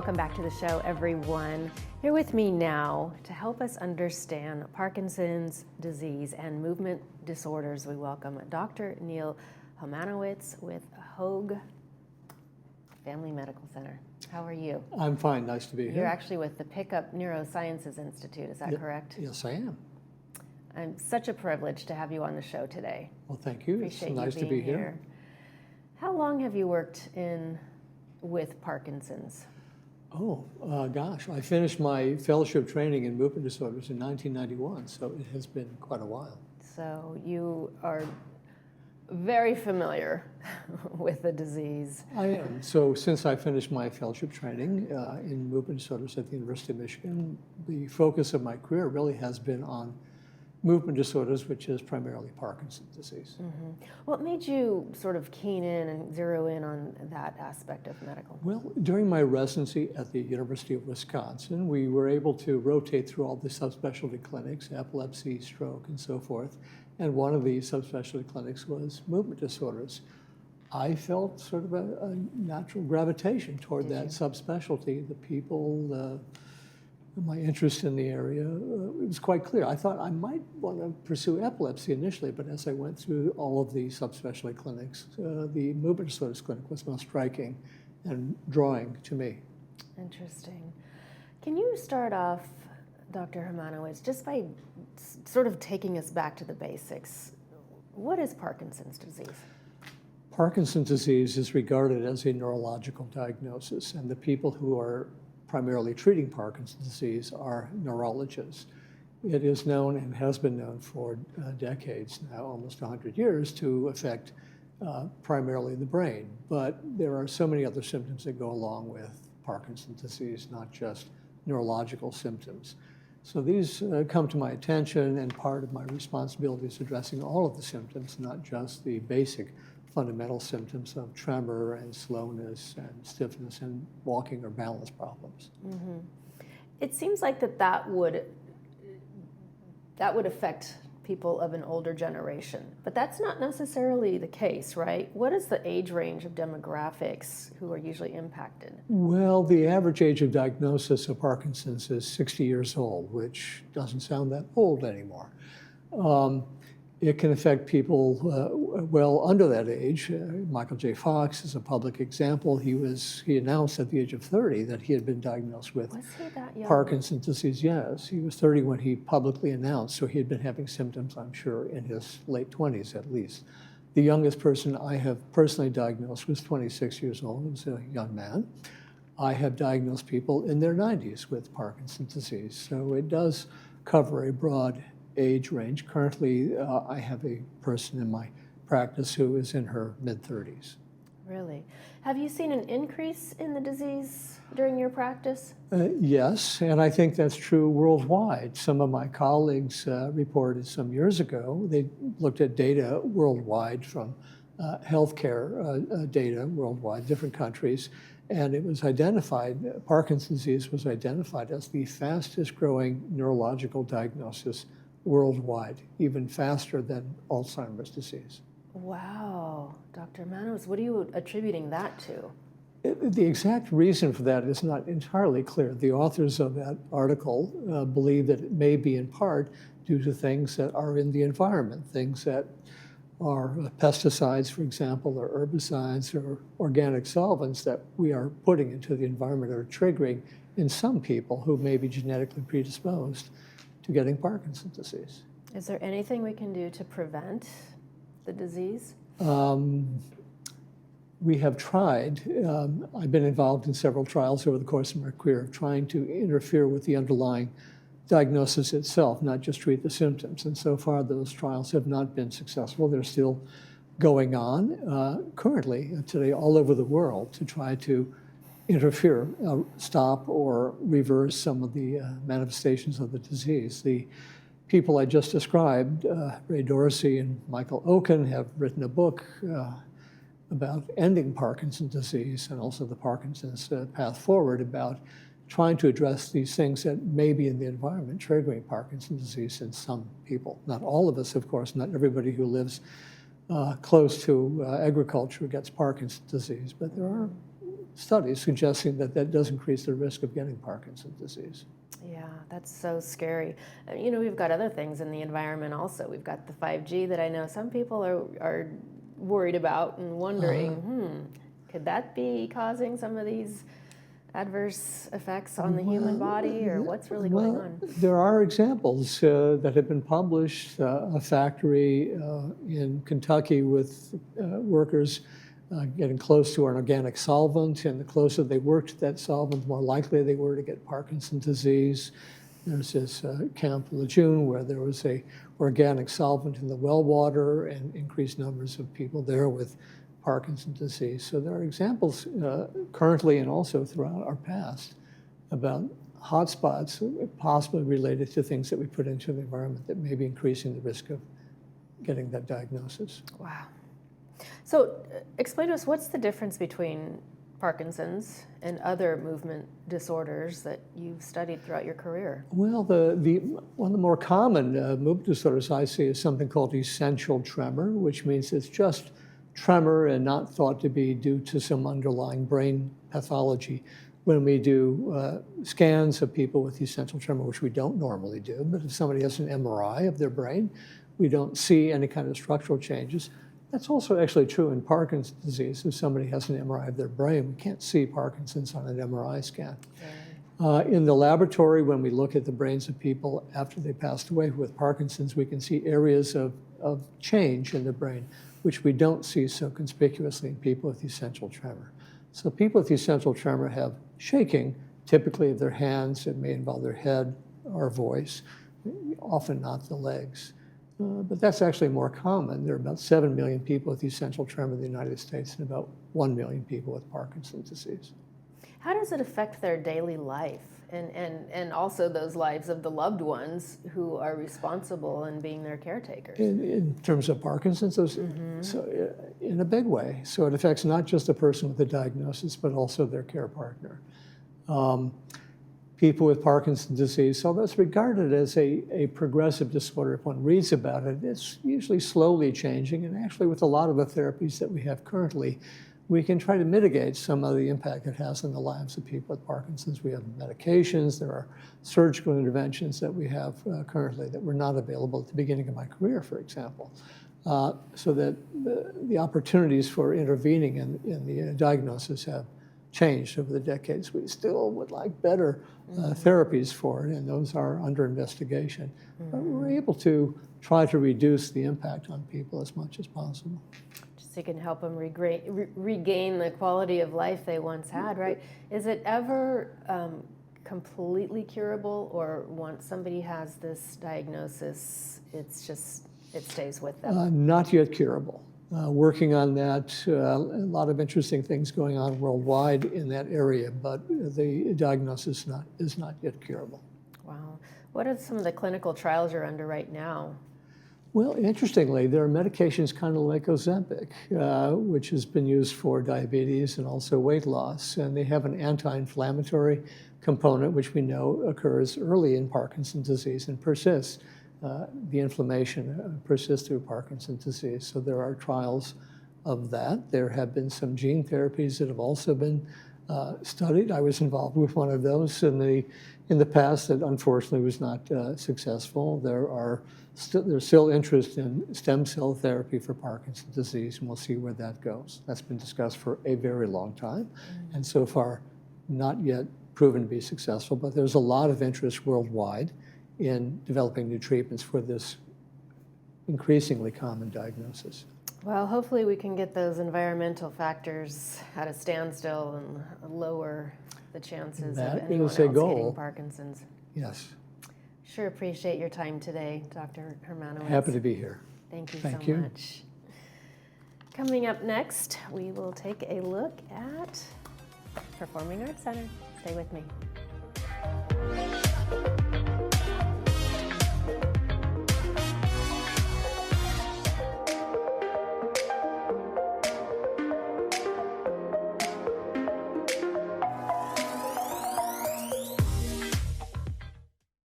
Welcome back to the show, everyone. Here with me now to help us understand Parkinson's disease and movement disorders, we welcome Dr. Neil Homanowitz with Hoag Family Medical Center. How are you? I'm fine. Nice to be here. You're actually with the Pickup Neurosciences Institute, is that correct? Yes, I am. I'm such a privilege to have you on the show today. Well, thank you. Appreciate it's nice you to being be here. How long have you worked with Parkinson's? Oh, gosh. I finished my fellowship training in movement disorders in 1991, so it has been quite a while. So you are very familiar with the disease. I am. So since I finished my fellowship training in movement disorders at the University of Michigan, the focus of my career really has been on movement disorders, which is primarily Parkinson's disease. Mm-hmm. What made you sort of keen in and zero in on that aspect of medical? Well, during my residency at the University of Wisconsin, we were able to rotate through all the subspecialty clinics, epilepsy, stroke, and so forth. And one of the subspecialty clinics was movement disorders. I felt sort of a natural gravitation toward that subspecialty. The people, my interest in the area, it was quite clear. I thought I might want to pursue epilepsy initially, but as I went through all of the subspecialty clinics, the movement disorders clinic was most striking and drawing to me. Interesting. Can you start off, Dr. Homanowitz, just by sort of taking us back to the basics? What is Parkinson's disease? Parkinson's disease is regarded as a neurological diagnosis, and the people who are primarily treating Parkinson's disease are neurologists. It is known and has been known for decades now, almost 100 years, to affect primarily the brain. But there are so many other symptoms that go along with Parkinson's disease, not just neurological symptoms. So these come to my attention, and part of my responsibility is addressing all of the symptoms, not just the basic fundamental symptoms of tremor and slowness and stiffness and walking or balance problems. Mm-hmm. It seems like that would affect people of an older generation, but that's not necessarily the case, right? What is the age range of demographics who are usually impacted? Well, the average age of diagnosis of Parkinson's is 60 years old, which doesn't sound that old anymore. It can affect people well under that age. Michael J. Fox is a public example. He announced at the age of 30 that he had been diagnosed with Parkinson's disease. Yes, he was 30 when he publicly announced, so he had been having symptoms, I'm sure, in his late 20s at least. The youngest person I have personally diagnosed was 26 years old. He was a young man. I have diagnosed people in their 90s with Parkinson's disease, so it does cover a broad age range. Currently, I have a person in my practice who is in her mid-30s. Really? Have you seen an increase in the disease during your practice? Yes, and I think that's true worldwide. Some of my colleagues reported some years ago, they looked at data worldwide from healthcare data worldwide, different countries, and it was identified, Parkinson's disease was identified as the fastest growing neurological diagnosis worldwide, even faster than Alzheimer's disease. Wow. Dr. Manos, what are you attributing that to? The exact reason for that is not entirely clear. The authors of that article believe that it may be in part due to things that are in the environment, things that are pesticides, for example, or herbicides or organic solvents that we are putting into the environment are triggering in some people who may be genetically predisposed to getting Parkinson's disease. Is there anything we can do to prevent the disease? We have tried. I've been involved in several trials over the course of my career trying to interfere with the underlying diagnosis itself, not just treat the symptoms. And so far, those trials have not been successful. They're still going on currently today all over the world to try to interfere, stop, or reverse some of the manifestations of the disease. The people I just described, Ray Dorsey and Michael Oken, have written a book about ending Parkinson's disease and also the Parkinson's path forward, about trying to address these things that may be in the environment triggering Parkinson's disease in some people. Not all of us, of course, not everybody who lives close to agriculture gets Parkinson's disease, but there are studies suggesting that that does increase the risk of getting Parkinson's disease. Yeah, that's so scary. You know, we've got other things in the environment also. We've got the 5G that I know some people are worried about and wondering, could that be causing some of these adverse effects on the human body, or what's really going on? There are examples that have been published. A factory in Kentucky with workers getting close to an organic solvent, and the closer they worked to that solvent, the more likely they were to get Parkinson's disease. There's this Camp Lejeune where there was a organic solvent in the well water and increased numbers of people there with Parkinson's disease. So there are examples currently and also throughout our past about hotspots possibly related to things that we put into the environment that may be increasing the risk of getting that diagnosis. Wow. So explain to us, what's the difference between Parkinson's and other movement disorders that you've studied throughout your career? Well, one of the more common movement disorders I see is something called essential tremor, which means it's just tremor and not thought to be due to some underlying brain pathology. When we do scans of people with essential tremor, which we don't normally do, but if somebody has an MRI of their brain, we don't see any kind of structural changes. That's also actually true in Parkinson's disease. If somebody has an MRI of their brain, we can't see Parkinson's on an MRI scan. In the laboratory, when we look at the brains of people after they passed away with Parkinson's, we can see areas of change in the brain, which we don't see so conspicuously in people with essential tremor. So people with essential tremor have shaking, typically of their hands. It may involve their head or voice, often not the legs. But that's actually more common. There are about 7 million people with essential tremor in the United States and about 1 million people with Parkinson's disease. How does it affect their daily life and also those lives of the loved ones who are responsible in being their caretakers? In terms of Parkinson's, so in a big way. So it affects not just the person with the diagnosis, but also their care partner. People with Parkinson's disease, although it's regarded as a progressive disorder, if one reads about it, it's usually slowly changing. And actually, with a lot of the therapies that we have currently, we can try to mitigate some of the impact it has on the lives of people with Parkinson's. We have medications, there are surgical interventions that we have currently that were not available at the beginning of my career, for example. So that the opportunities for intervening in the diagnosis have changed over the decades. We still would like better therapies for it, and those are under investigation. But we're able to try to reduce the impact on people as much as possible. Just so you can help them regain the quality of life they once had, right? Is it ever completely curable, or once somebody has this diagnosis, it stays with them? Not yet curable. Working on that, a lot of interesting things going on worldwide in that area, but the diagnosis is not yet curable. Wow. What are some of the clinical trials you're under right now? Well, interestingly, there are medications kind of like Ozempic, which has been used for diabetes and also weight loss, and they have an anti-inflammatory component, which we know occurs early in Parkinson's disease and persists. The inflammation persists through Parkinson's disease. So there are trials of that. There have been some gene therapies that have also been studied. I was involved with one of those in the past that unfortunately was not successful. There's still interest in stem cell therapy for Parkinson's disease, and we'll see where that goes. That's been discussed for a very long time, and so far not yet proven to be successful, but there's a lot of interest worldwide in developing new treatments for this increasingly common diagnosis. Well, hopefully we can get those environmental factors at a standstill and lower the chances of anyone else getting Parkinson's. Yes. Sure appreciate your time today, Dr. Hermanowitz. Happy to be here. Thank you so much. Coming up next, we will take a look at Performing Arts Center. Stay with me.